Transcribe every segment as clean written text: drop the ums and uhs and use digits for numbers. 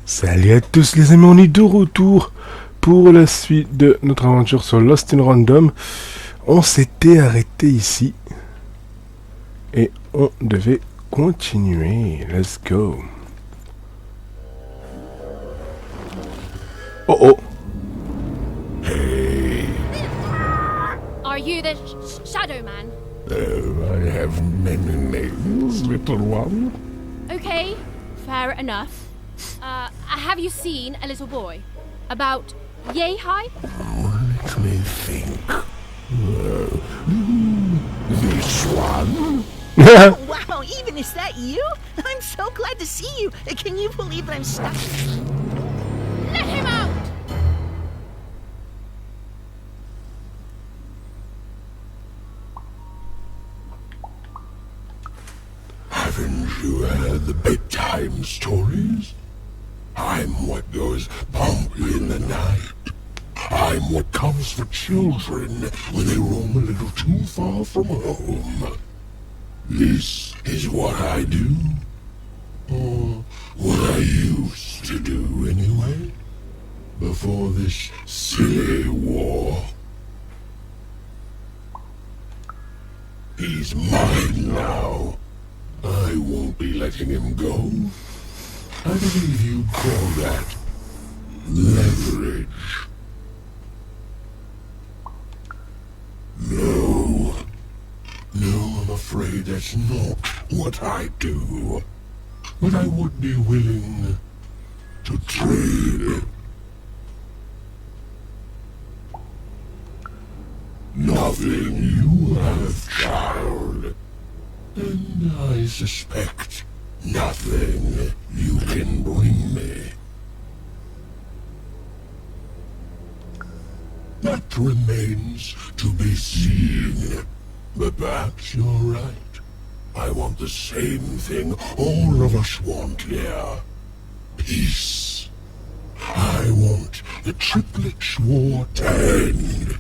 Salut à tous les amis, on est de retour pour la suite de notre aventure sur Lost in Random. On s'était arrêté ici et on devait continuer. Let's go. Oh oh. Hey. Are you the shadow man? I have many names, little one. Okay, fair enough. Have you seen a little boy? About yay high? Let me think. This one? Wow, even is that you? I'm so glad to see you. Can you believe that I'm stuck? Let him out! Haven't you heard the bedtime stories? I'm what goes bump in the night. I'm what comes for children when they roam a little too far from home. This is what I do. Or what I used to do anyway. Before this silly war. He's mine now. I won't be letting him go. I believe you'd call that leverage. No. No, I'm afraid that's not what I do. But I would be willing to trade. Nothing you have, child. And I suspect nothing you can bring me. That remains to be seen. But perhaps you're right. I want the same thing all of us want here. Peace. I want the Triplets' war to end.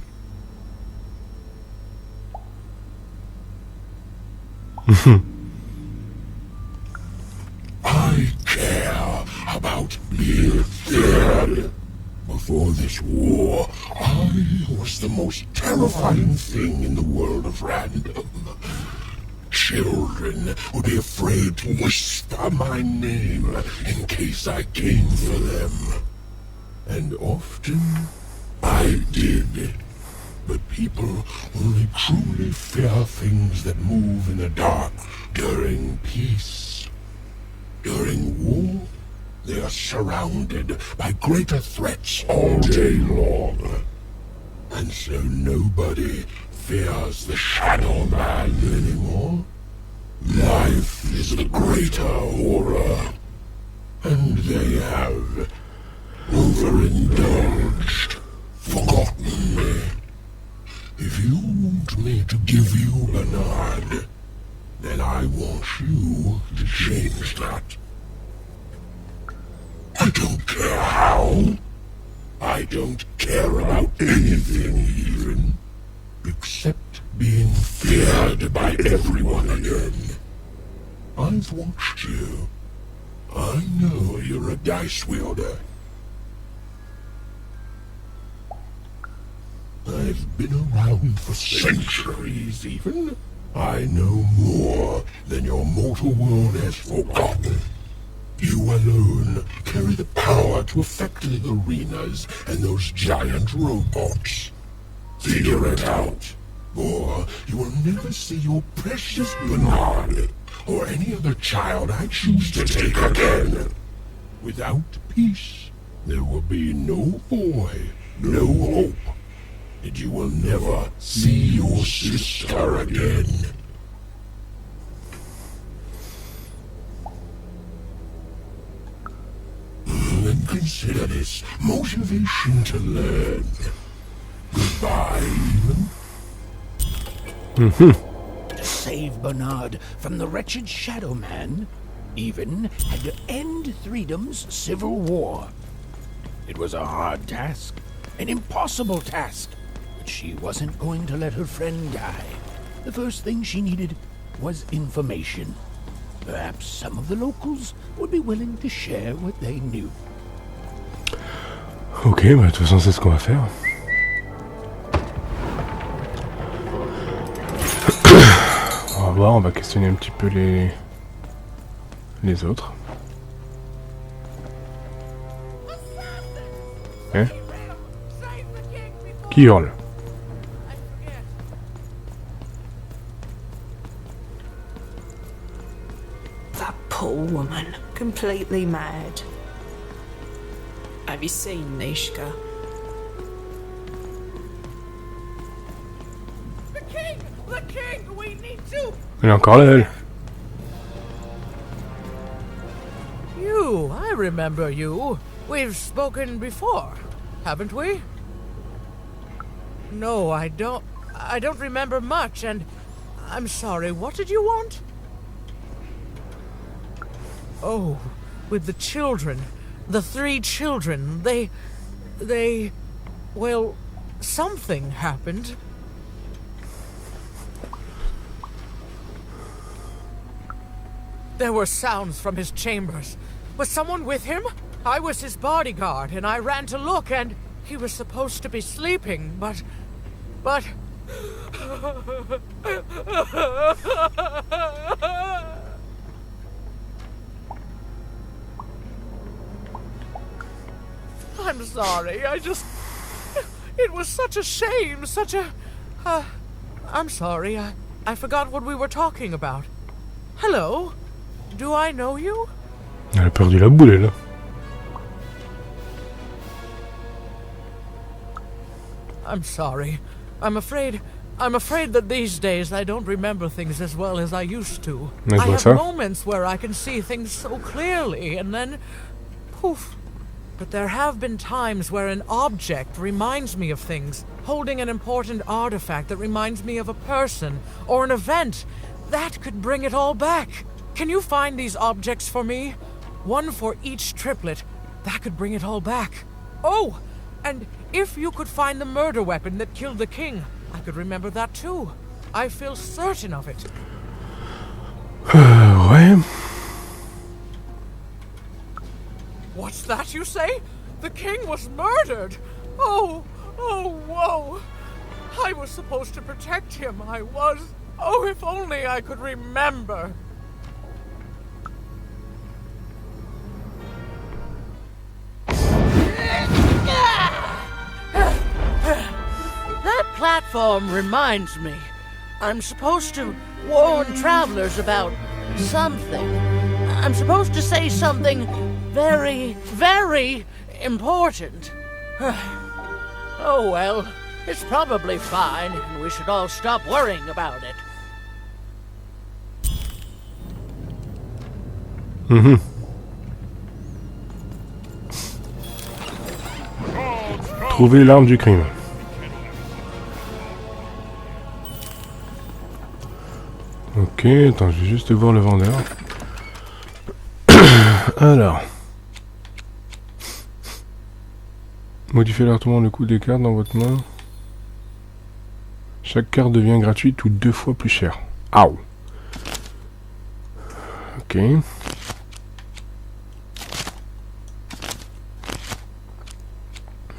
I care about being feared. Before this war, I was the most terrifying thing in the world of random. Children would be afraid to whisper my name in case I came for them. And often, I did. But people only truly fear things that move in the dark during peace. During war, they are surrounded by greater threats all day long. And so nobody fears the Shadow Man anymore. Life is the greater horror. And they have overindulged, forgotten me. If you want me to give you Bernard, then I want you to change that. I don't care how. I don't care about anything even, except being feared by everyone again. I've watched you. I know you're a dice wielder. I've been around for centuries even. I know more than your mortal world has forgotten. You alone carry the power to affect the arenas and those giant robots. Figure it out, or you will never see your precious Bernard or any other child I choose to take again. Without peace, there will be no boy, no hope. And you will never see your sister again. And consider this motivation to learn. Goodbye, even. To save Bernard from the wretched Shadow Man, even had to end Threedom's civil war. It was a hard task, an impossible task. But she wasn't going to let her friend die. The first thing she needed was information. Perhaps some of the locals would be willing to share what they knew. Ok, bah de toute façon c'est ce qu'on va faire. On va voir, on va questionner un petit peu les autres. Hein? Qui hurle? That poor woman, completely mad. Have you seen Nishka? The king, we need to. Elle est encore là, elle. You, I remember you. We've spoken before, haven't we? No, I don't remember much, and I'm sorry. What did you want? Oh, with the children. The 3 children. They... Well, something happened. There were sounds from his chambers. Was someone with him? I was his bodyguard, and I ran to look, and he was supposed to be sleeping, but... I'm sorry, It was such a shame, such a... I'm sorry, I forgot what we were talking about. Hello? Do I know you? Elle a perdu la boule, elle. I'm sorry. I'm afraid that these days I don't remember things as well as I used to. Mais I quoi have ça? moments where I can see things so clearly, and then... poof. But there have been times where an object reminds me of things, holding an important artifact that reminds me of a person, or an event. That could bring it all back. Can you find these objects for me? One for each triplet. That could bring it all back. Oh! And if you could find the murder weapon that killed the king, I could remember that too. I feel certain of it. Ouais. What's that you say? The king was murdered! Oh, whoa! I was supposed to protect him, I was. Oh, if only I could remember. That platform reminds me. I'm supposed to warn travelers about something. I'm supposed to say something very, very important. Oh well, it's probably fine, and we should all stop worrying about it. Trouver l'arme du crime. Ok, attends, je vais juste voir le vendeur. Alors. Modifiez largement le coût des cartes dans votre main. Chaque carte devient gratuite ou 2 fois plus chère. Aouh. Ok.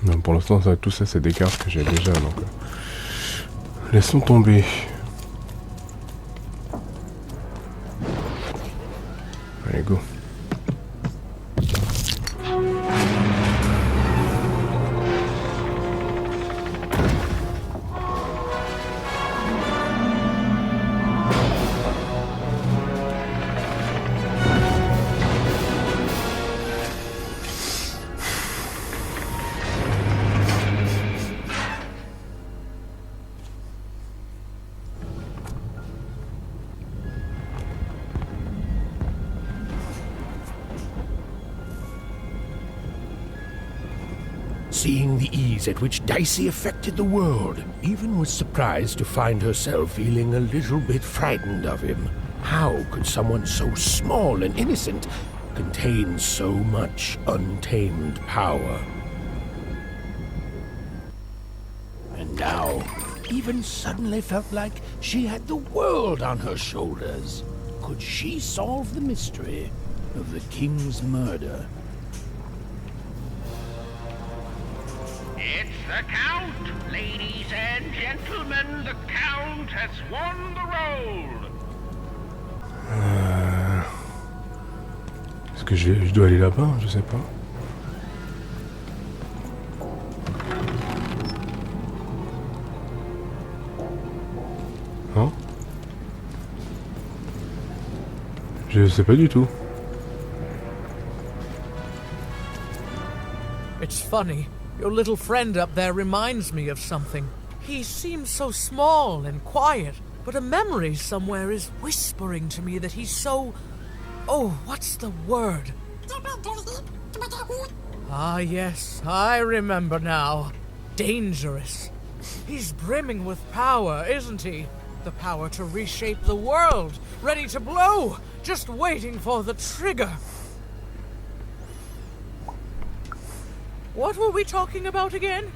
Non, pour l'instant, tout ça, c'est des cartes que j'ai déjà, donc... laissons tomber. Allez, go. Seeing the ease at which Dicey affected the world, Even was surprised to find herself feeling a little bit frightened of him. How could someone so small and innocent contain so much untamed power? And now, Even suddenly felt like she had the world on her shoulders. Could she solve the mystery of the king's murder? The Count! Ladies and gentlemen, the Count has won the role! Est-ce que je dois aller là-bas? Je sais pas. Non? Je sais pas du tout. It's funny. Your little friend up there reminds me of something. He seems so small and quiet, but a memory somewhere is whispering to me that he's so... Oh, what's the word? Ah, yes, I remember now. Dangerous. He's brimming with power, isn't he? The power to reshape the world, ready to blow, just waiting for the trigger. What were we talking about again?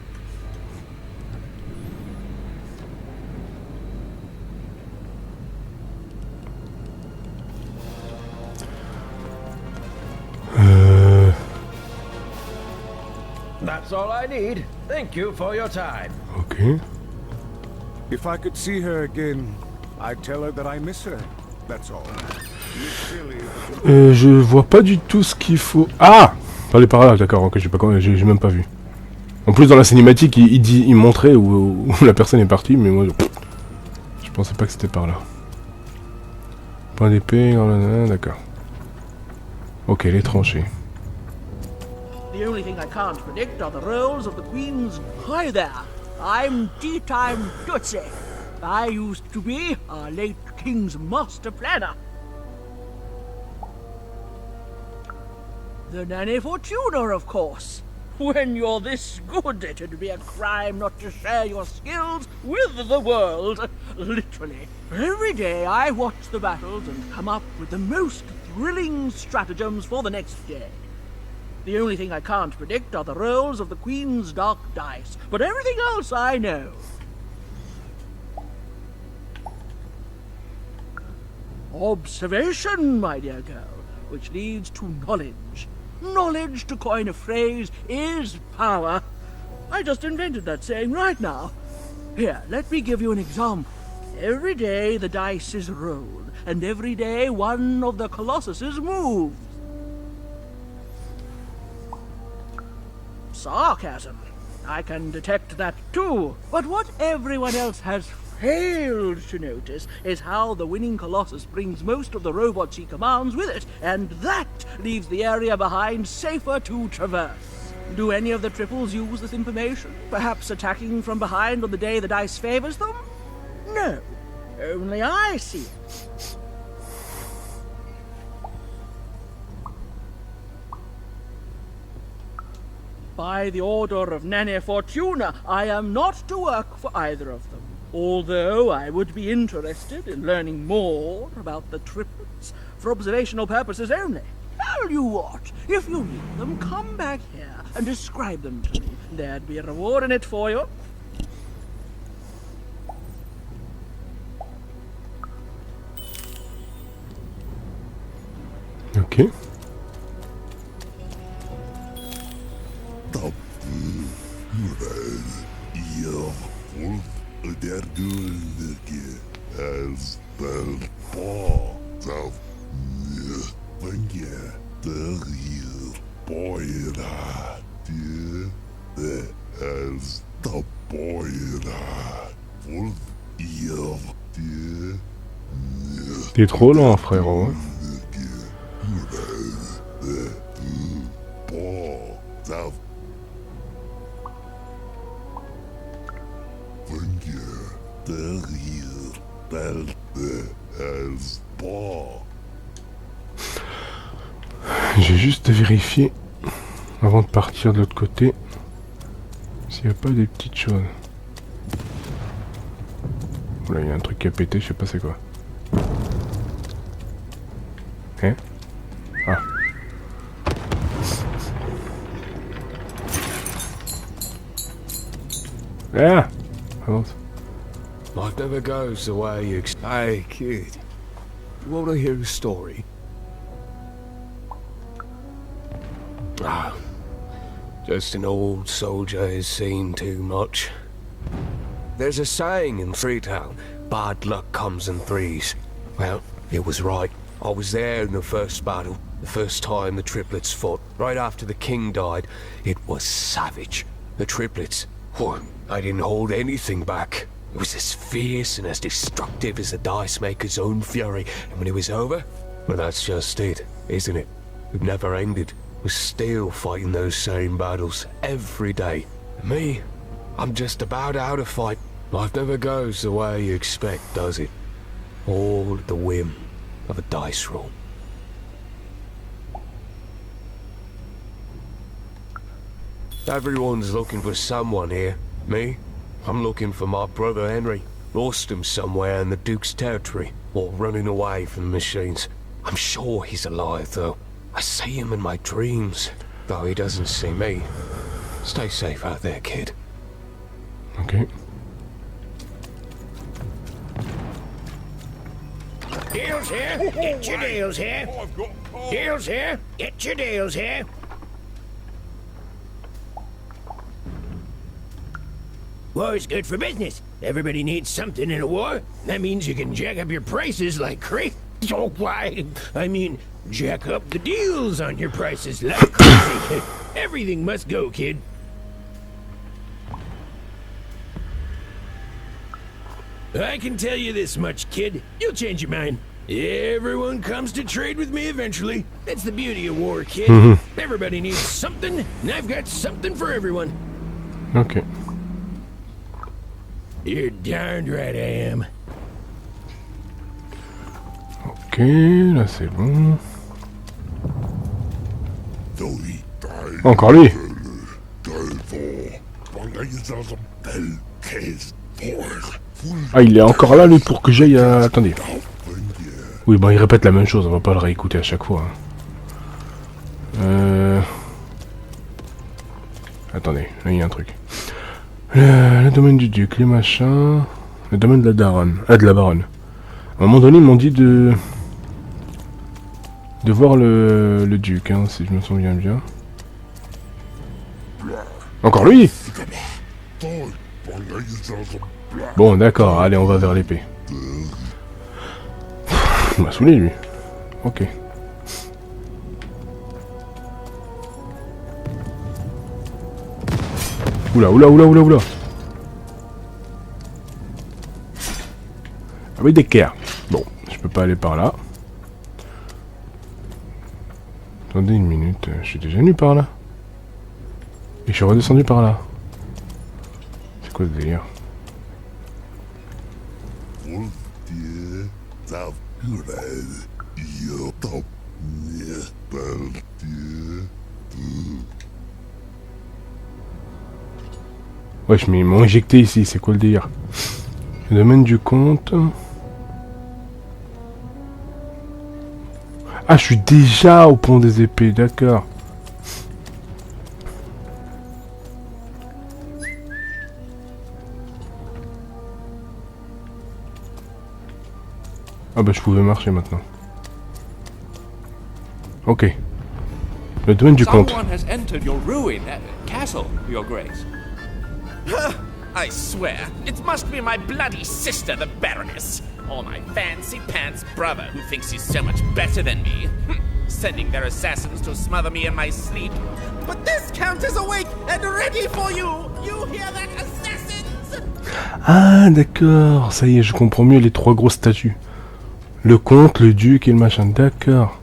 That's all I need. Thank you for your time. Ok. If I could see her again, I'd tell her that I miss her. That's all. Je vois pas du tout ce qu'il faut. Ah! Fallait par là, d'accord, ok, j'ai même pas vu. En plus, dans la cinématique, il montrait où la personne est partie, mais moi, je pensais pas que c'était par là. Point d'épée, d'accord. Ok, les tranchées. The only thing I can't predict are the roles of the queens. Hi there, I'm Tea Time Tootsie. I used to be our late king's master planner. The Nanny Fortuna, of course. When you're this good, it'd be a crime not to share your skills with the world. Literally. Every day I watch the battles and come up with the most thrilling stratagems for the next day. The only thing I can't predict are the rolls of the Queen's dark dice, but everything else I know. Observation, my dear girl, which leads to knowledge. Knowledge, to coin a phrase, is power. I just invented that saying right now. Here, let me give you an example. Every day the dice is rolled, and every day one of the Colossuses moves. Sarcasm. I can detect that too. But what everyone else has failed to notice is how the winning Colossus brings most of the robots he commands with it, and that leaves the area behind safer to traverse. Do any of the triples use this information? Perhaps attacking from behind on the day the dice favors them? No. Only I see it. By the order of Nanny Fortuna, I am not to work for either of them. Although I would be interested in learning more about the triplets for observational purposes only. Tell you what, if you need them, come back here and describe them to me. There'd be a reward in it for you. Ok. T'es trop lent, frérot. J'ai juste vérifié avant de partir de l'autre côté s'il n'y a pas des petites choses. Là il y a un truc qui a pété, je sais pas c'est quoi. Hein? Ah. Ah! Avance. Life never goes the way you expect. Hey, kid. You want to hear a story? Ah. Just an old soldier who's seen too much. There's a saying in Freetown, bad luck comes in threes. Well, it was right. I was there in the first battle, the first time the triplets fought. Right after the king died, it was savage. The triplets, I didn't hold anything back. It was as fierce and as destructive as the dice maker's own fury. And when it was over, well, that's just it, isn't it? It never ended. We're still fighting those same battles every day. And me, I'm just about out of fight. Life never goes the way you expect, does it? All at the whim of a dice roll. Everyone's looking for someone here. Me? I'm looking for my brother Henry. Lost him somewhere in the Duke's territory, or running away from the machines. I'm sure he's alive, though. I see him in my dreams, though he doesn't see me. Stay safe out there, kid. Ok. Deals here, get your deals here. Deals here, get your deals here. War's good for business. Everybody needs something in a war. That means you can jack up your prices like crazy. Oh, why? I mean, jack up the deals on your prices like crazy. Everything must go, kid. I can tell you this much, kid. You'll change your mind. Everyone comes to trade with me eventually. That's the beauty of war, kid. Everybody needs something, and I've got something for everyone. Ok. You're darned right I am. Ok, là c'est bon. Encore lui. Ah, il est encore là lui pour que j'aille à... Attendez. Oui, bon, il répète la même chose, on va pas le réécouter à chaque fois. Attendez, là il y a un truc. Le domaine du duc, les machins... Le domaine de la daronne. Ah, de la baronne. À un moment donné, ils m'ont dit de voir le duc, hein, si je me souviens bien. Encore lui. Bon, d'accord, allez, on va vers l'épée. Il m'a saoulé, lui. Ok. Oula, oula, oula, oula, oula. Ah oui, des Guerre. Bon, je peux pas aller par là. Attendez une minute, je suis déjà venu par là. Et je suis redescendu par là. C'est quoi ce délire? Wesh, mais ils m'ont éjecté ici, c'est quoi le délire? Le domaine du comte. Ah, je suis déjà au pont des épées, d'accord. Ah bah je pouvais marcher maintenant. Ok. Le domaine du comte. Someone has entered your ruin, castle, your grace. I swear, it must be my bloody sister, the Baroness, or my fancy-pants brother who thinks he's so much better than me, sending their assassins to smother me in my sleep. But this count is awake and ready for you! You hear that, assassins? Ah d'accord, ça y est, je comprends mieux les trois grosses statues. Le comte, le duc et le machin, d'accord.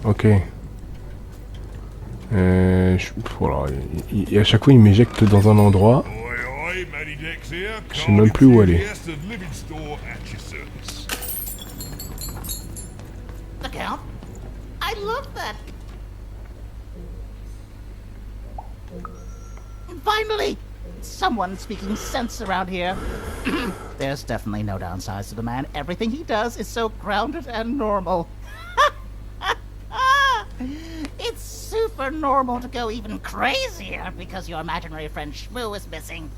Ok. Voilà, à chaque fois il m'éjecte dans un endroit. Je sais même plus où aller. The Count? I love that. Finally! Someone speaking sense around here. There's definitely no downsides to the man. Everything he does is so grounded and normal. It's super normal to go even crazier because your imaginary friend Shmoo is missing.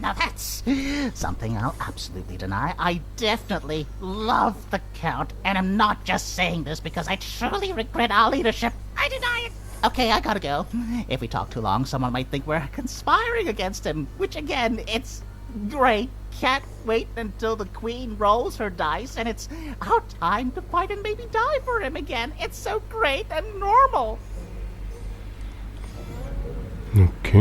Now that's something I'll absolutely deny. I definitely love the Count, and I'm not just saying this because I truly regret our leadership. I deny it. Okay, I gotta go. If we talk too long, someone might think we're conspiring against him, which again, it's great. Can't wait until the Queen rolls her dice and it's our time to fight and maybe die for him again. It's so great and normal. Ok.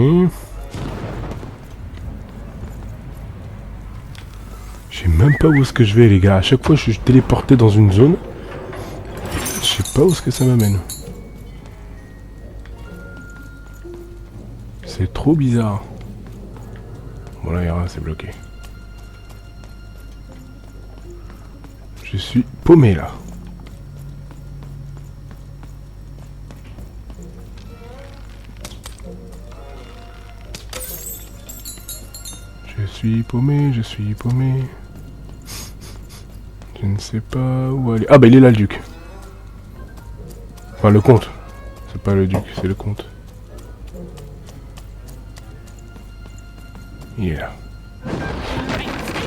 Je sais même pas où est-ce que je vais les gars. À chaque fois je suis téléporté dans une zone. Je sais pas où est-ce que ça m'amène. C'est trop bizarre. Bon là, c'est bloqué. Je suis paumé là. Je suis paumé, je suis paumé. Je ne sais pas où aller. Ah bah il est là le duc. Enfin le comte. C'est pas le duc, c'est le comte. Il est là.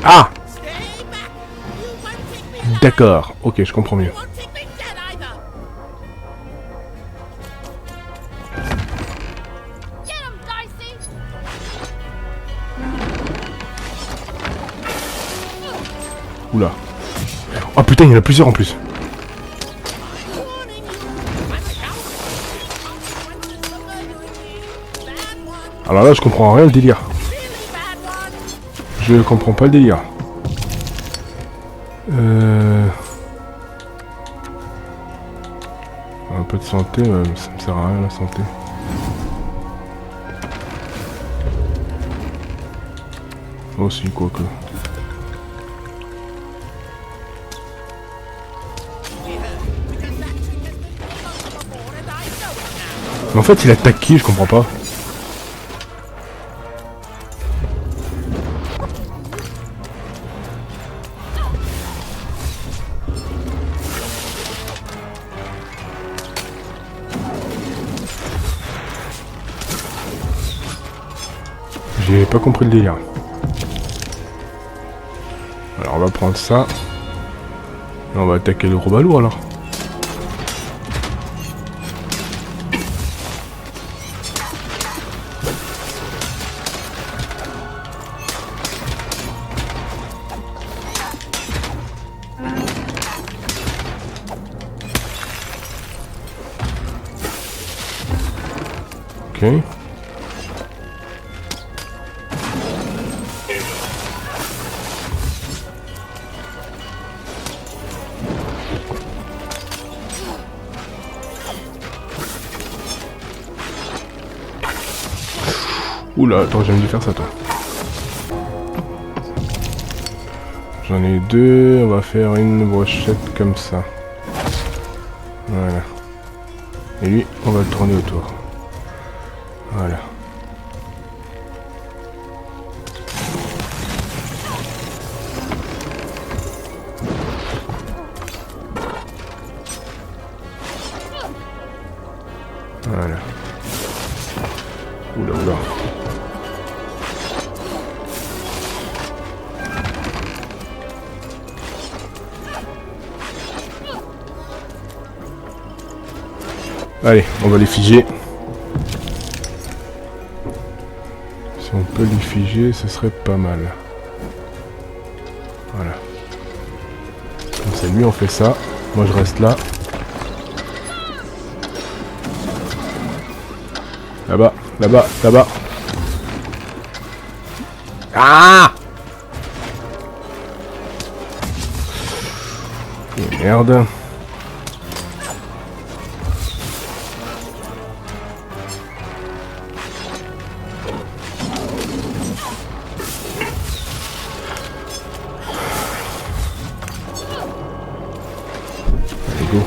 Ah! D'accord, ok, je comprends mieux. Oula. Oh putain, il y en a plusieurs en plus. Alors là, je comprends rien le délire. Je comprends pas le délire. Un peu de santé, ça me sert à rien la santé. Oh si, quoique. Mais en fait, il attaque qui? Je comprends pas. J'ai pas compris le délire. Alors on va prendre ça. Et on va attaquer le gros balourd alors. Ok. Oula, attends, j'ai dû faire ça toi. J'en ai deux, on va faire une brochette comme ça. Voilà. Et lui, on va le tourner autour. Voilà. Voilà. Oula, oula. Allez, on va les figer. Si on peut les figer, ce serait pas mal. Voilà. Comme ça, lui, on fait ça. Moi, je reste là. Là-bas, là-bas, là-bas. Ah! Et merde. Allez, go.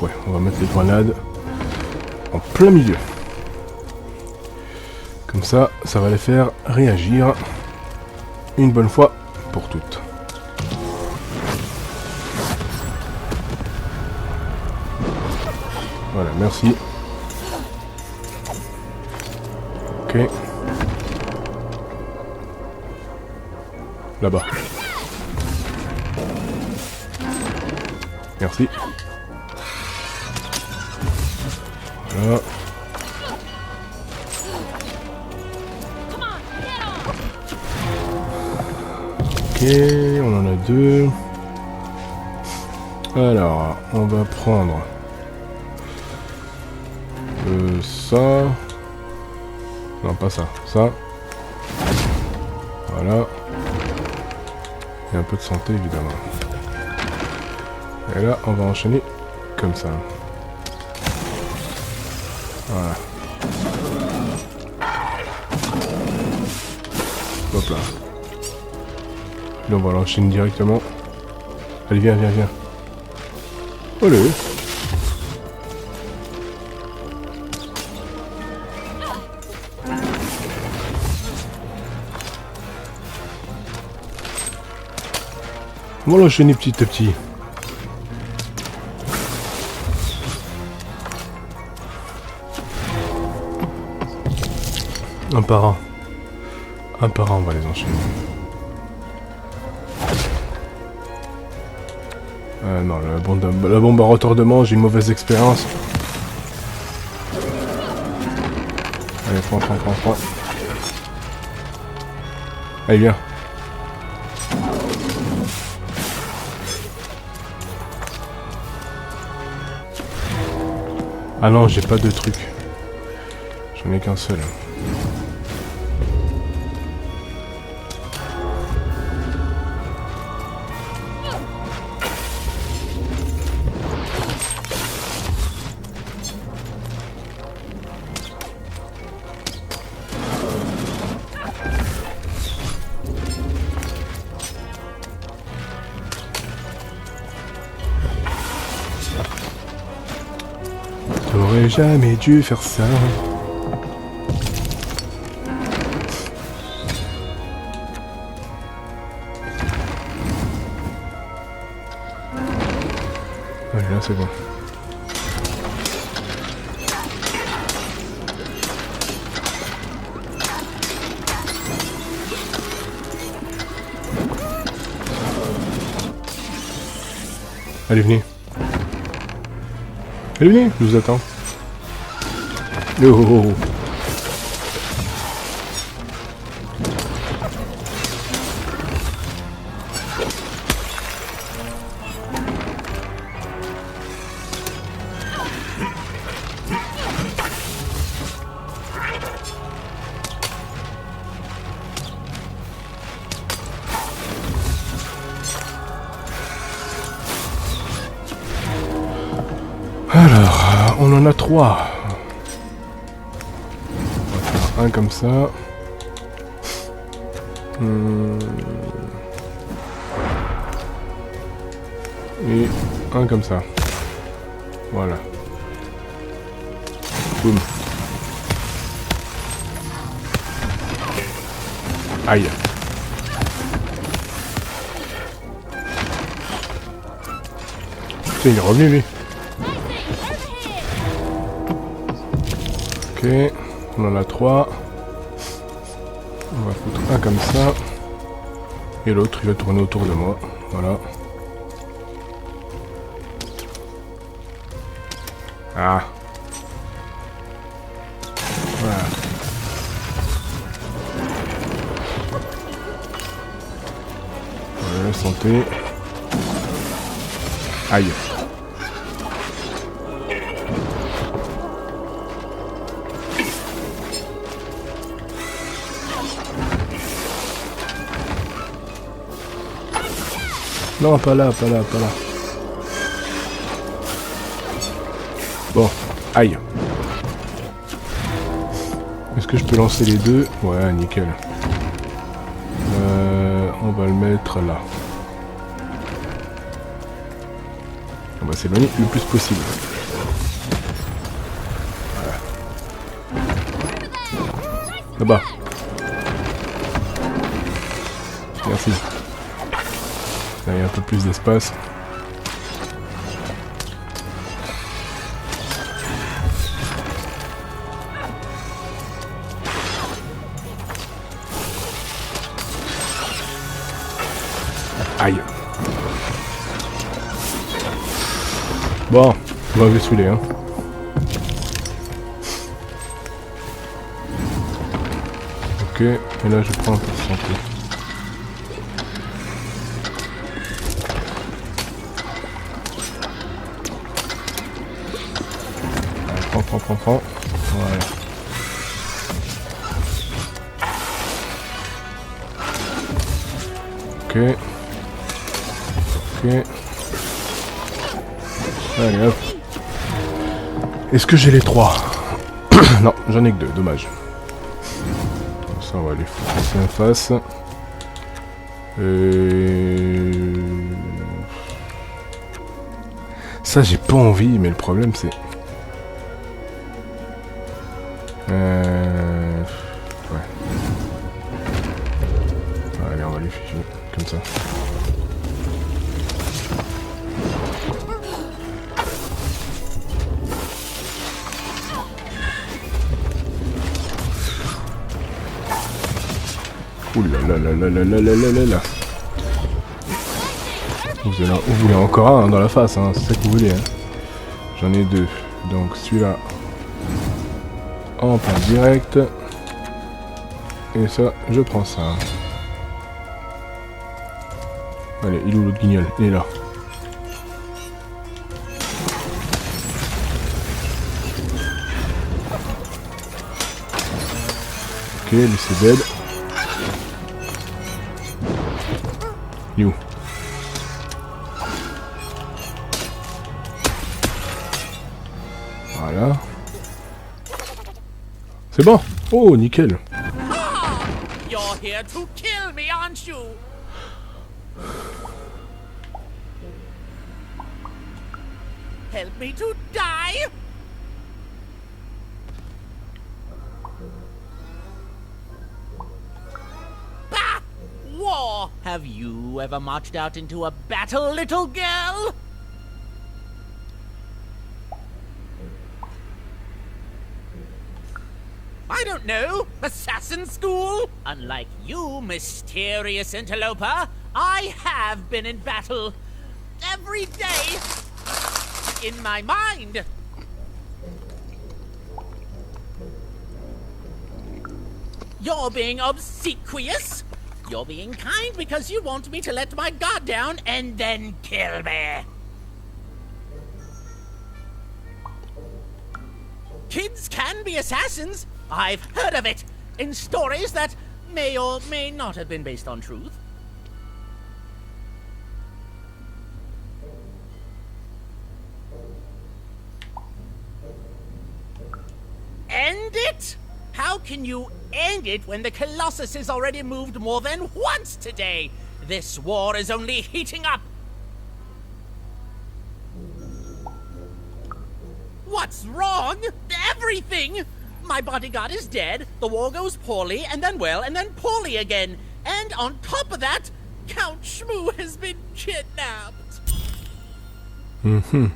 Ouais, on va mettre les grenades en plein milieu. Comme ça, ça va les faire réagir une bonne fois pour toutes. Voilà, merci. Ok. Là-bas. Merci. Voilà. Ok, on en a 2. Alors, on va prendre ça. Non, pas ça. Ça. Voilà. Et un peu de santé, évidemment. Et là, on va enchaîner comme ça. Voilà. Hop là. Là, on va l'enchaîner directement. Allez, viens, viens, viens. Allez. On va l'enchaîner petit à petit. Un par un. Un par un, on va les enchaîner. Non, la bombe à retardement, j'ai une mauvaise expérience. Allez, prends. Allez, viens. Ah non, j'ai pas de truc. J'en ai qu'un seul. J'aurais jamais dû faire ça. Ouais, là c'est bon. Allez, venez. Allez, venez, je vous attends. Oh, oh, oh. Alors, on en a 3. Un comme ça. Et un comme ça. Voilà. Boum. Aïe. Tiens, il est revenu lui. Ok. On en a 3. On va foutre un comme ça. Et l'autre, il va tourner autour de moi. Voilà. Ah. Voilà. Voilà, santé. Aïe. Non, pas là, pas là, pas là. Bon, aïe. Est-ce que je peux lancer les deux? Ouais, nickel. On va le mettre là. On va s'éloigner le plus possible. Voilà. Là-bas. Merci. Là, il y a un peu plus d'espace. Aïe. Bon, on va vite saouler, hein. Ok, et là je prends un peu de santé. Allez, prends. Voilà. Ok. Allez hop. Est-ce que j'ai les 3? Non, j'en ai que 2, dommage. Ça, on va les foutre en face. Ça, j'ai pas envie, mais le problème, c'est... Ouais. Allez, on va les ficher, comme ça. Ouh là là. Vous voulez encore un dans la face, hein, c'est ça que vous voulez. Hein. J'en ai 2. Donc celui-là en plein direct. Et ça, je prends ça. Allez, il est où l'autre guignol? Il est là. Ok, lui c'est dead. You. Voilà. C'est bon. Oh, nickel. You're here to kill me, aren't you? Help me to die? Bah! War! Have you ever marched out into a battle, little girl? I don't know. Assassin school? Unlike you, mysterious interloper, I have been in battle. Every day. In my mind. You're being obsequious. You're being kind because you want me to let my guard down and then kill me. Kids can be assassins. I've heard of it in stories that may or may not have been based on truth. End it? How can you end it when the Colossus has already moved more than once today? This war is only heating up. What's wrong? Everything! My bodyguard is dead, the war goes poorly, and then well, and then poorly again. And on top of that, Count Shmoo has been kidnapped. Mm-hmm.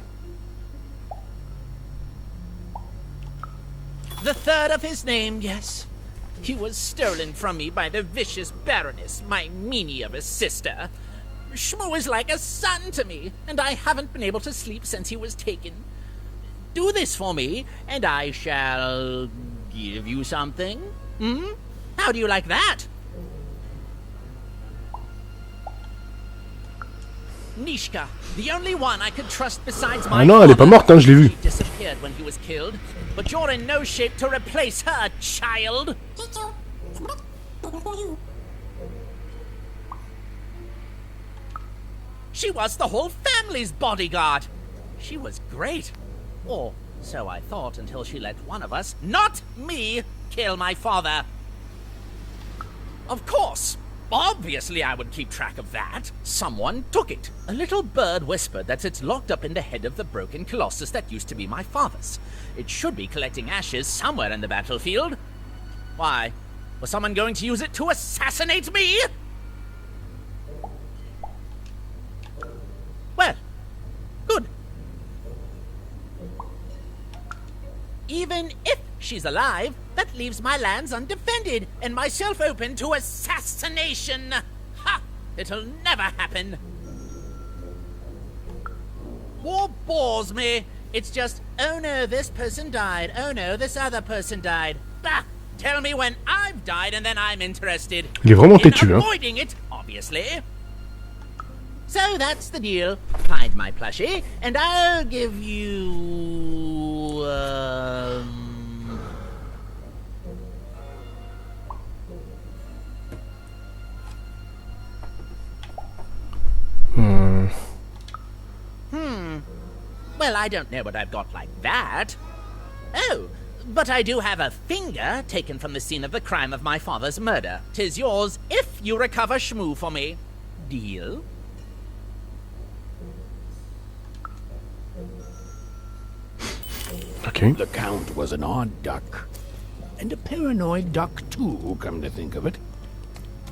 The third of his name, yes. He was stolen from me by the vicious Baroness, my meanie of a sister. Shmoo is like a son to me, and I haven't been able to sleep since he was taken. Do this for me, and I shall give you something. Hmm? How do you like that? Nishka, the only one I could trust besides my Ah non, elle est pas morte, hein, je l'ai vu. She disappeared when he was killed, but you're in no shape to replace her, child. She was the whole family's bodyguard. She was great. Or so I thought until she let one of us, not me, kill my father. Of course. Obviously I would keep track of that. Someone took it. A little bird whispered that it's locked up in the head of the broken colossus that used to be my father's. It should be collecting ashes somewhere in the battlefield. Why? Was someone going to use it to assassinate me? Well, good. Even if she's alive, that leaves my lands undefended and myself open to assassination. Ha! It'll never happen. War bores me. It's just, oh no, this person died. Oh no, this other person died. Bah! Tell me when I've died and then I'm interested. Il est vraiment têtu, hein. Avoiding it, obviously. So that's the deal. Find my plushie, and I'll give you... Well, I don't know what I've got like that. Oh, but I do have a finger taken from the scene of the crime of my father's murder. 'Tis yours if you recover Shmoo for me. Deal? Okay. The Count was an odd duck. And a paranoid duck too, come to think of it.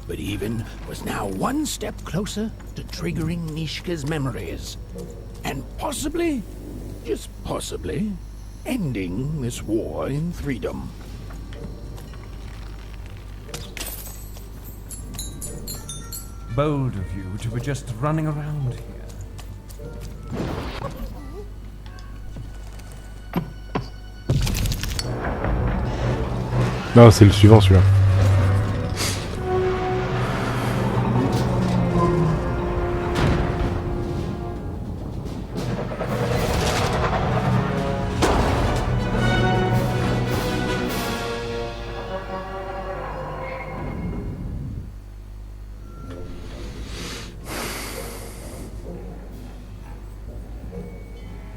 But Even was now one step closer to triggering Nishka's memories. And possibly, just possibly, ending this war in freedom. Bold of you to be just running around here. Non, c'est le suivant celui-là.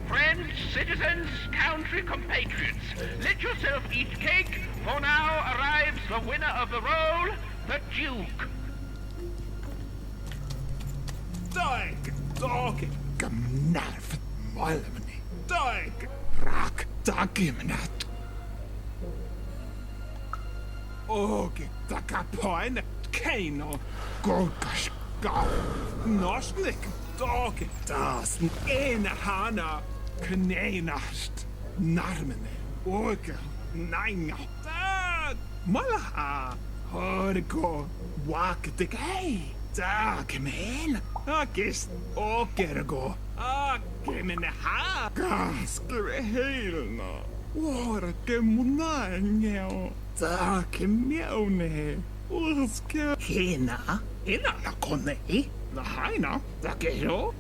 Friends, citizens, country compatriots, let yourself eat cake, for now arrives the winner of the role, the Duke. Dag, gymnarf, moelmni. Dag, rak, dagimnat. Og, dagapoen, keino, gorgash, gal, nosnik, dag, dasen, ene hana, kneinast, narmene, og, nainga, dag, malaha, horgo, wakdig, hei. Dagmen, agist, ogergo, agemene ha, gaskere helna, orge munangeo, dagmjone, orske, hina la konei, la haina, dagero.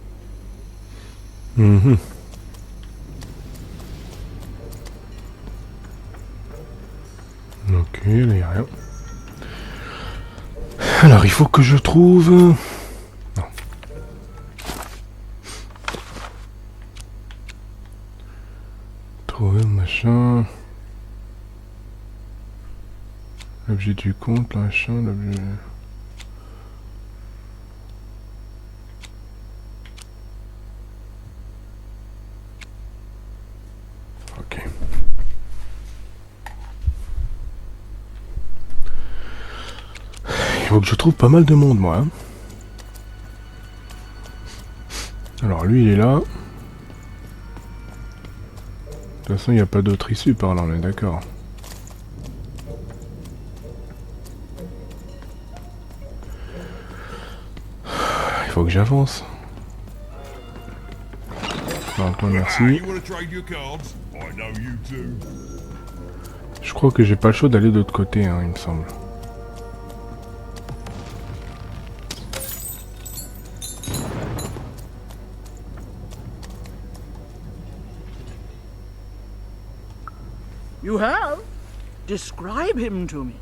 Ok, là y a rien. Alors il faut que je trouve... Non. Trouver le machin... L'objet du compte, le machin, l'objet... Ok. Il faut que je trouve pas mal de monde, moi. Hein. Alors, lui, il est là. De toute façon, il n'y a pas d'autre issue par là, on est d'accord. Il faut que j'avance. Non, toi, merci. Je crois que j'ai pas le choix d'aller de l'autre côté, hein, il me semble. You have? Describe him to me.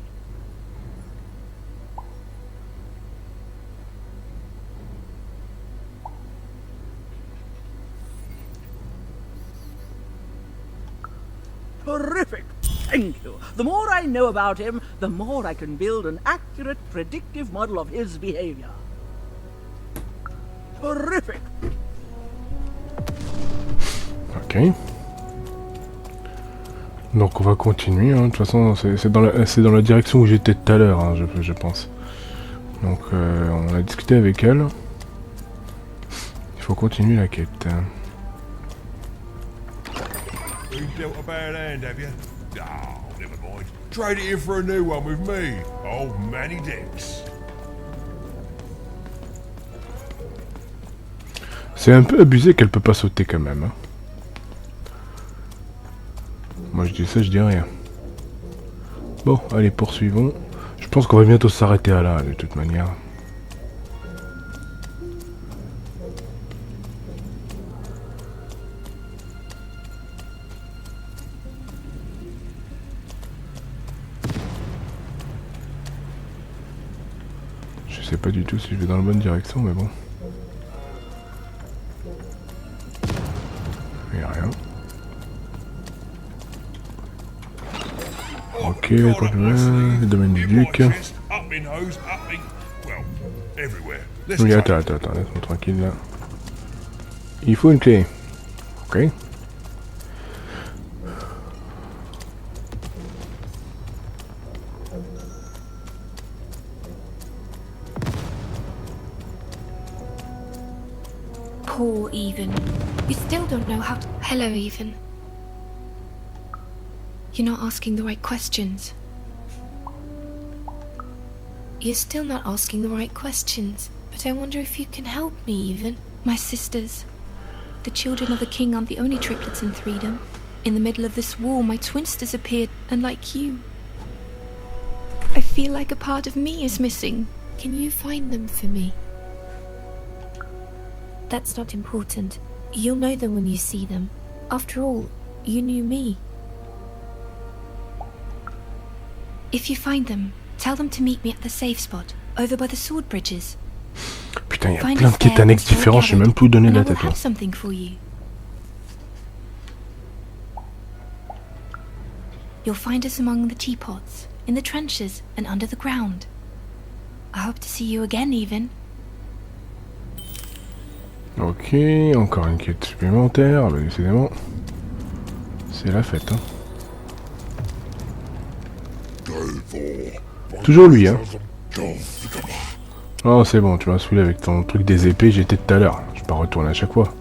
Terrific! Thank you. The more I know about him, the more I can build an accurate, predictive model of his behavior. Terrific! Ok. Donc on va continuer, hein. De toute façon c'est dans la direction où j'étais tout à l'heure, hein, je pense. Donc on a discuté avec elle. Il faut continuer la quête. You've dealt a bad hand, have you? Oh, never mind. Trade it in for a new one with me. Old Manny Dix. C'est un peu abusé qu'elle peut pas sauter quand même. Hein. Moi je dis ça, je dis rien. Bon, allez, poursuivons. Je pense qu'on va bientôt s'arrêter à là, de toute manière. Je sais pas du tout si je vais dans la bonne direction, mais bon. Il n'y a rien. Ok, le domaine du duc. Oui, attends, laisse-moi tranquille là. Il faut une clé. Ok. Poor Even. You still don't know how to... Hello, Even. You're not asking the right questions. You're still not asking the right questions. But I wonder if you can help me, Even. My sisters. The children of the king aren't the only triplets in Threedom. In the middle of this war, my twins disappeared, and like you. I feel like a part of me is missing. Can you find them for me? That's not important. You'll know them when you see them. After all, you knew me. If you find them, tell them to meet me at the safe spot, over by the sword bridges. Putain, il y a plein de quêtes annexes différentes, je sais même plus où donner la tête. I will have something for you. You'll find us among the teapots, in the trenches, and under the ground. I hope to see you again, Even. Ok, encore une quête supplémentaire, bah décidément. C'est la fête, hein. Toujours lui, hein. Oh, c'est bon, tu m'as saoulé avec ton truc des épées, j'étais tout à l'heure. Je vais pas retourner à chaque fois.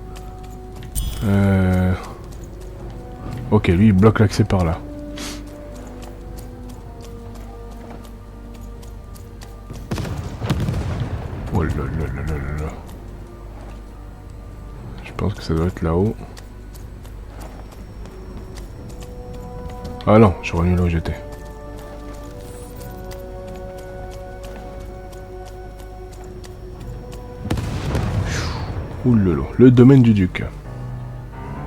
Ok, lui, il bloque l'accès par là. Oh là là là là là. Je pense que ça doit être là-haut. Ah non, je suis revenu là où j'étais. Oulolo, le domaine du duc.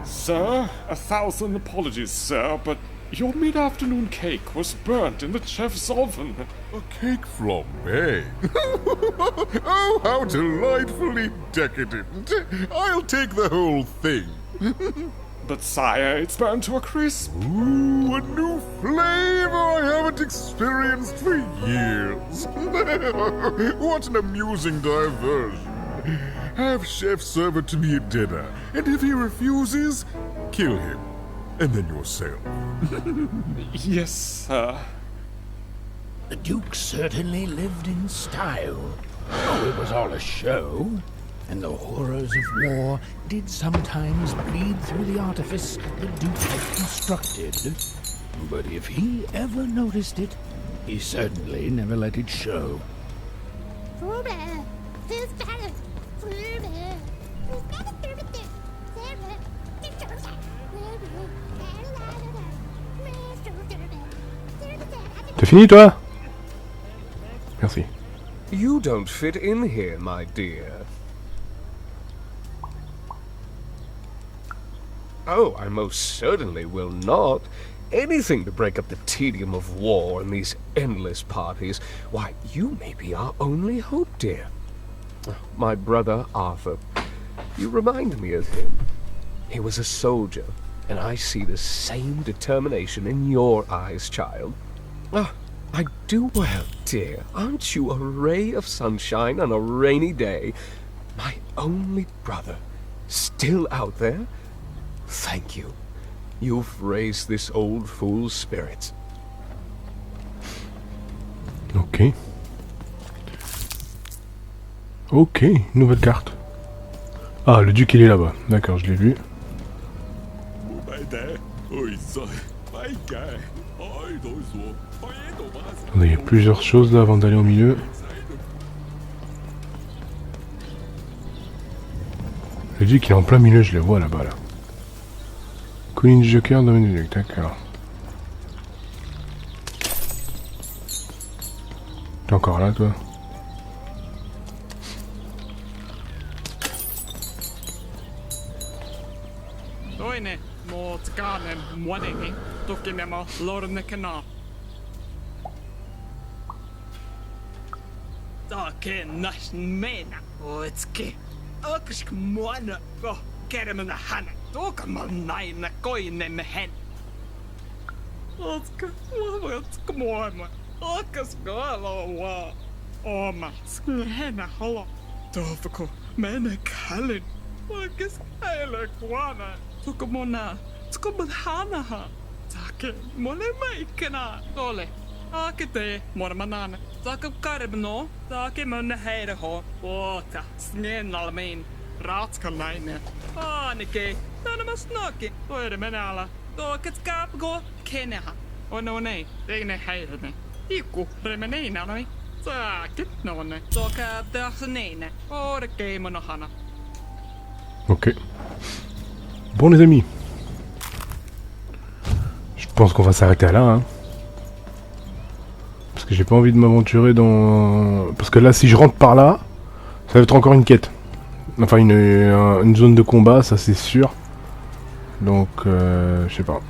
Sir, 1,000 apologies, sir, but your mid-afternoon cake was burnt in the chef's oven. A cake flambé? Oh, how delightfully decadent. I'll take the whole thing. But sire, it's burned to a crisp. Ooh, a new flavor I haven't experienced for years. What an amusing diversion. Have Chef serve it to me at dinner, and if he refuses, kill him. And then yourself. Yes, sir. The Duke certainly lived in style. Oh, it was all a show. And the horrors of war did sometimes bleed through the artifice the Duke had constructed. But if he ever noticed it, he certainly never let it show. T'as fini, toi? Merci. You don't fit in here, my dear. Oh, I most certainly will not. Anything to break up the tedium of war and these endless parties. Why, you may be our only hope, dear. My brother Arthur. You remind me of him. He was a soldier, and I see the same determination in your eyes, child. Ah, I do well, dear. Aren't you a ray of sunshine on a rainy day? My only brother. Still out there? Thank you. You've raised this old fool's spirits. Ok. Ok, nouvelle carte. Ah, le duc il est là-bas. D'accord, je l'ai vu. Attendez, il y a plusieurs choses là avant d'aller au milieu. Je dis qu'il est en plein milieu, je le vois là-bas là. Colline du Joker, domaine du Joker, d'accord. T'es encore là toi? Toine, mo tkane mwanegi, tokinemo lorne kana. Take nash mena, oitski. Oksk mwana go kermena hana. Toka man na koine me hen. Otska mwatsk mwana. Okas gala wa. Oma skena holo. Tofko mena kalin. Okas hele kwana. Toka mona. Toka hana ha. Take mole maikana. Dole. Akete mormanana. Taka karbno. Take mona heire ho. Ota snena min. Raatskalainen. Aanike. Tänä mä snakke. Toire menala. Toket kaapgo. Keneha. No nej. Teine heirne. Ikku. Remeneina noi. Saakit nonne. Toka tähneine. Orkei monohana. Ok. Bon les amis. Je pense qu'on va s'arrêter là. Hein. Parce que j'ai pas envie de m'aventurer dans... Parce que là si je rentre par là, ça va être encore une quête. Enfin une zone de combat, ça c'est sûr. Donc je sais pas.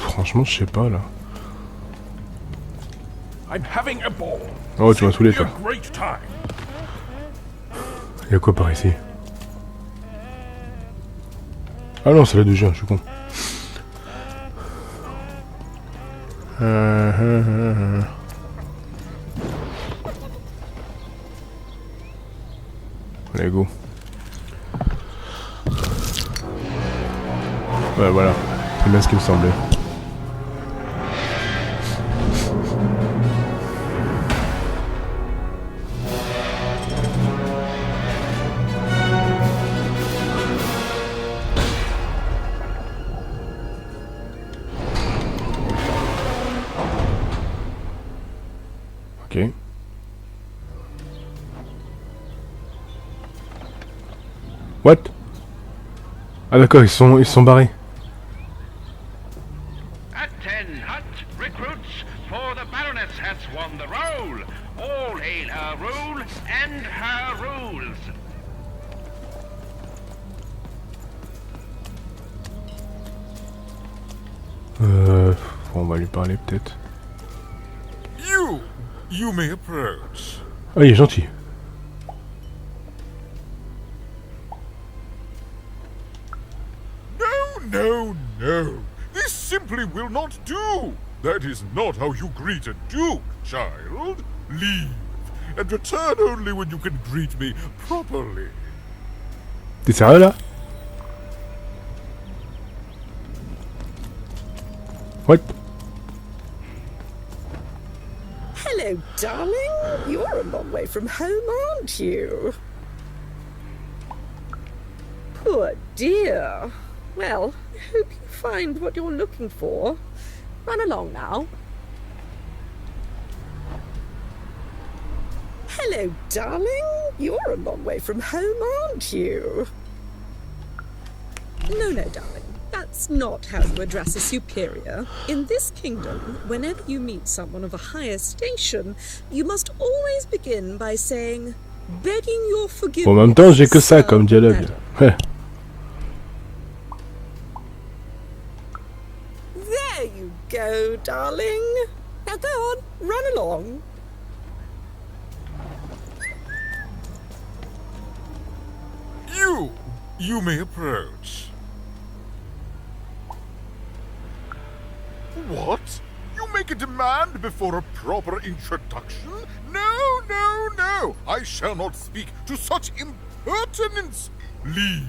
Franchement je sais pas là. Oh tu m'as saoulé toi. Y'a quoi par ici? Ah non c'est la douche, je suis con. Allez go. Ouais voilà, c'est bien ce qui me semblait. Ok. What? Ah d'accord, ils sont barrés. At 10 hut recruits, for the Baroness has won the role. All hail her rule and her rules. On va lui parler peut-être. You may approach. Ah il est gentil. No. This simply will not do. That is not how you greet a duke, child. Leave, and return only when you can greet me properly. T'es sérieux là? What? Hello, darling. You're a long way from home, aren't you? Poor dear. Well, I hope you find what you're looking for. Run along now. Hello, darling. You're a long way from home, aren't you? No, darling. That's not how you address a superior. In this kingdom, whenever you meet someone of a higher station, you must always begin by saying, begging your forgiveness. En même temps, j'ai que ça comme dialogue. Ouais. There you go, darling. Now go on, run along. You may approach. What? You make a demand before a proper introduction? No. I shall not speak to such impertinence. Leave,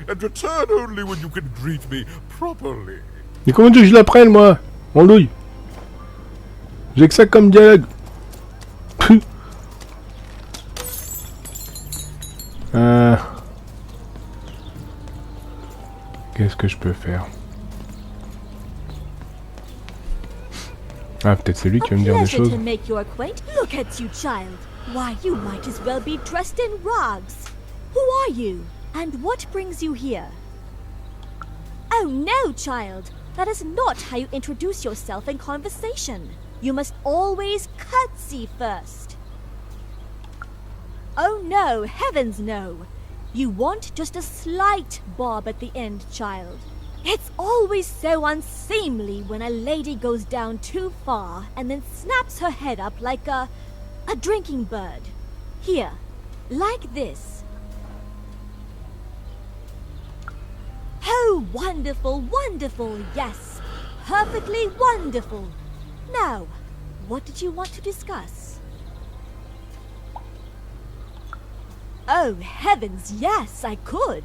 and return only when you can greet me properly. Mais comment tu veux que je l'apprenne moi? Mon douille. J'ai que ça comme dialogue. Qu'est-ce que je peux faire? Ah, peut-être c'est lui qui va me dire des Pleasure choses. to make your acquaintance. Look at you, child. Why, you might as well be dressed in rags. Who are you? And what brings you here? Oh no, child. That is not how you introduce yourself in conversation. You must always curtsy first. Oh no, heavens no. You want just a slight bob at the end, child. It's always so unseemly when a lady goes down too far and then snaps her head up like a drinking bird. Here, like this. Oh, wonderful, wonderful, yes. Perfectly wonderful. Now, what did you want to discuss? Oh, heavens, yes, I could.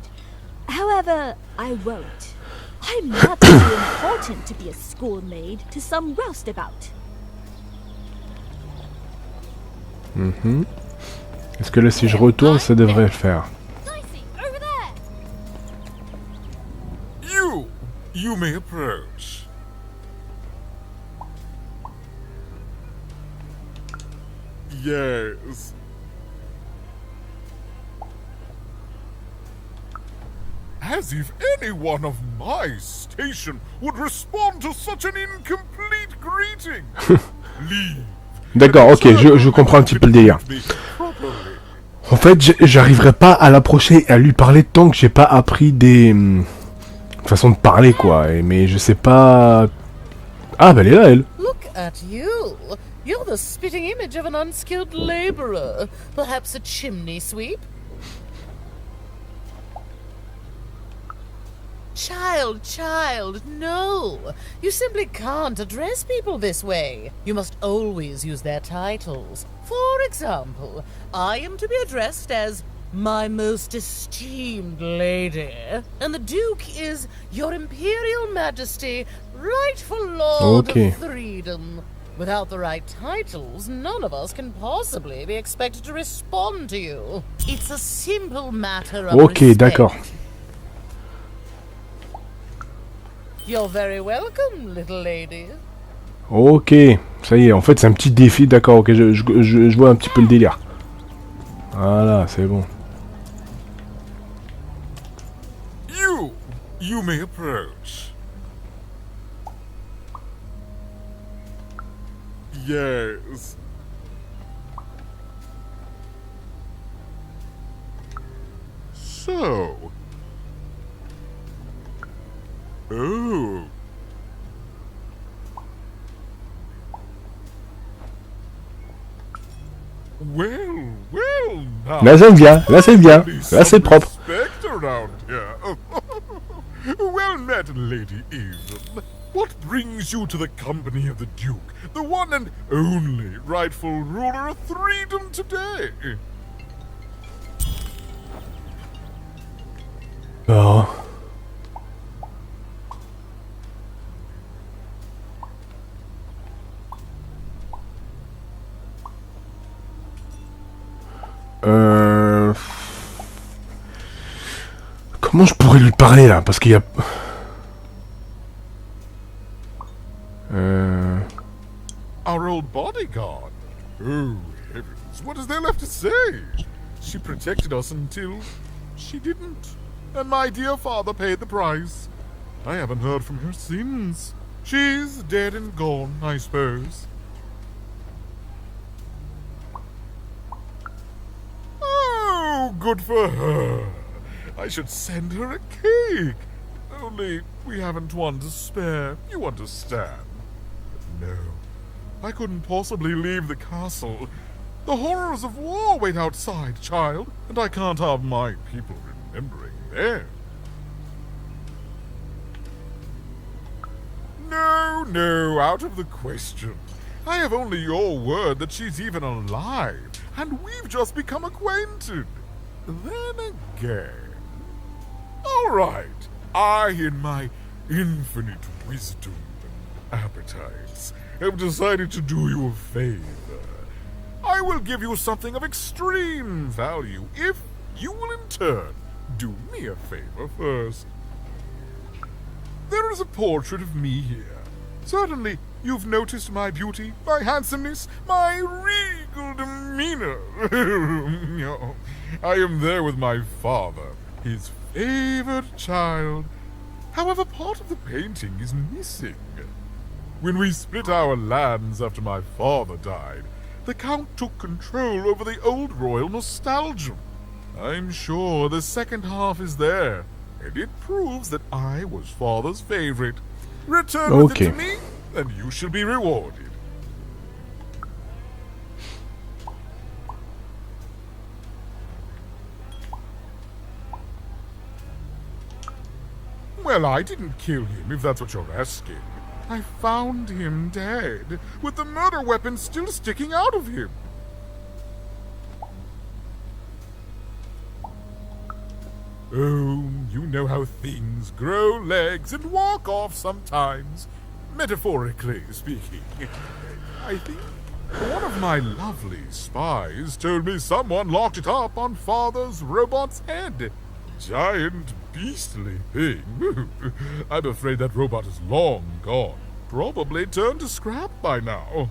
However, I won't. I'm not too important to be a schoolmaid to some roustabout. Est-ce que là, si je retourne, ça devrait le faire? You may approach. Yes. As if anyone of my station would respond to such an incomplete greeting. Leave. D'accord, ok, je comprends un petit peu le délire. En fait, j'arriverai pas à l'approcher et à lui parler tant que j'ai pas appris des façons de parler, quoi. Mais je sais pas... Ah, bah elle est là, elle. Look at you. You're the spitting image of an unskilled laborer. Perhaps a chimney sweep? Child, no! You simply can't address people this way. You must always use their titles. For example, I am to be addressed as my most esteemed lady, and the Duke is Your Imperial Majesty, rightful Lord of Freedom. Without the right titles, none of us can possibly be expected to respond to you. It's a simple matter of respect. D'accord. You're very welcome, little lady. Ok, ça y est, en fait c'est un petit défi, d'accord, ok, je vois un petit peu le délire. Voilà, c'est bon. You may approach. Yes. So. Oh. Well, now. Là c'est bien, là c'est bien, là c'est propre. Around here. Well met, Lady Eden. What brings you to the company of the Duke, the one and only rightful ruler of Freedom today? Oh. Comment je pourrais lui parler là? Parce qu'il y a... Our old bodyguard? Oh, heavens, what is there left to say? She protected us until she didn't. And my dear father paid the price. I haven't heard from her since. She's dead and gone, I suppose. Oh, good for her. I should send her a cake. Only we haven't one to spare, you understand. But no, I couldn't possibly leave the castle. The horrors of war wait outside, child, and I can't have my people remembering them. No, out of the question. I have only your word that she's even alive, and we've just become acquainted. Then again... All right, I, in my infinite wisdom and appetites, have decided to do you a favor. I will give you something of extreme value if you will in turn do me a favor first. There is a portrait of me here, Certainly, you've noticed my beauty, my handsomeness, my regal demeanor. I am there with my father, his favored child. However, part of the painting is missing. When we split our lands after my father died, the Count took control over the old royal nostalgia. I'm sure the second half is there, and it proves that I was father's favorite. Return with it to me, and you shall be rewarded. Well, I didn't kill him, if that's what you're asking. I found him dead, with the murder weapon still sticking out of him. Oh, you know how things grow legs and walk off sometimes. Metaphorically speaking. I think one of my lovely spies told me someone locked it up on Father's robot's head. Giant, beastly thing. I'm afraid that robot is long gone. Probably turned to scrap by now.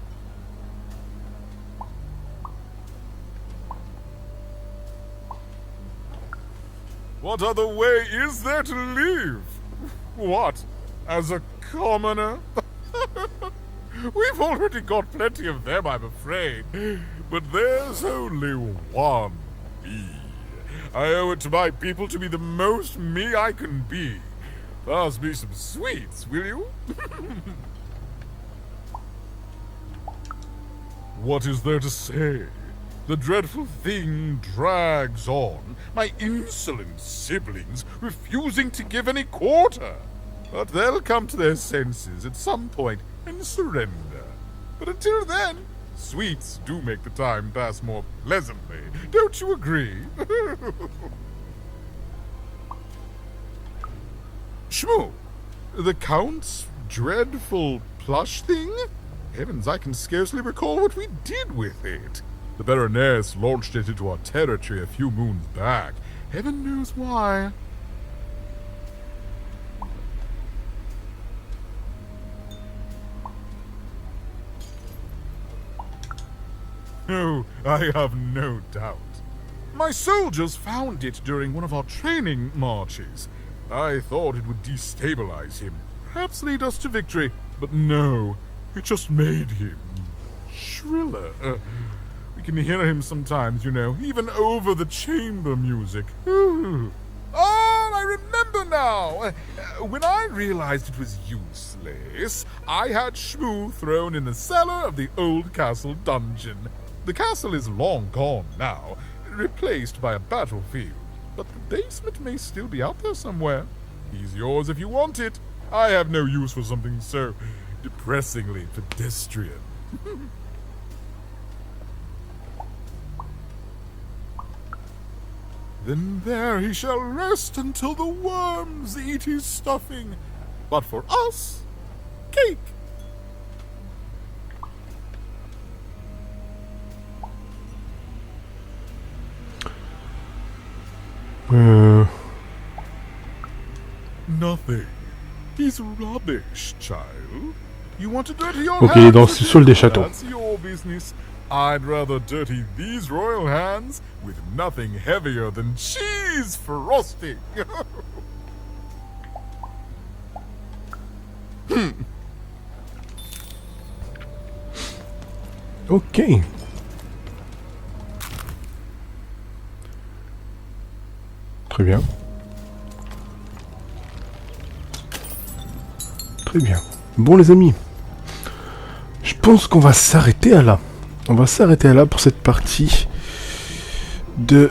What other way is there to live? What? As a commoner? We've already got plenty of them, I'm afraid. But there's only one me. I owe it to my people to be the most me I can be. Pass me some sweets, will you? What is there to say? The dreadful thing drags on, my insolent siblings refusing to give any quarter. But they'll come to their senses at some point and surrender. But until then, sweets do make the time pass more pleasantly. Don't you agree? Shmoo, the Count's dreadful plush thing? Heavens, I can scarcely recall what we did with it. The Baroness launched it into our territory a few moons back. Heaven knows why. Oh, I have no doubt. My soldiers found it during one of our training marches. I thought it would destabilize him, perhaps lead us to victory, but no, it just made him shriller. We can hear him sometimes, you know, even over the chamber music. Oh, I remember now! When I realized it was useless, I had Shmoo thrown in the cellar of the old castle dungeon. The castle is long gone now, replaced by a battlefield, but the basement may still be out there somewhere. He's yours if you want it. I have no use for something so depressingly pedestrian. Then there he shall rest until the worms eat his stuffing. But for us, cake. Nothing. He's rubbish, child. You want to dirty your Ok, il est dans le hands? sous-sol des châteaux. That's your business. I'd rather dirty these royal hands with nothing heavier than cheese frosting. Ok. Très bien. Très bien. Bon les amis, je pense qu'on va s'arrêter à là. On va s'arrêter à là pour cette partie de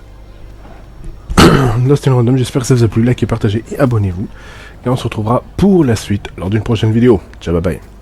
Lost in Random. J'espère que ça vous a plu. Likez, partagez et abonnez-vous. Et on se retrouvera pour la suite lors d'une prochaine vidéo. Ciao, bye bye.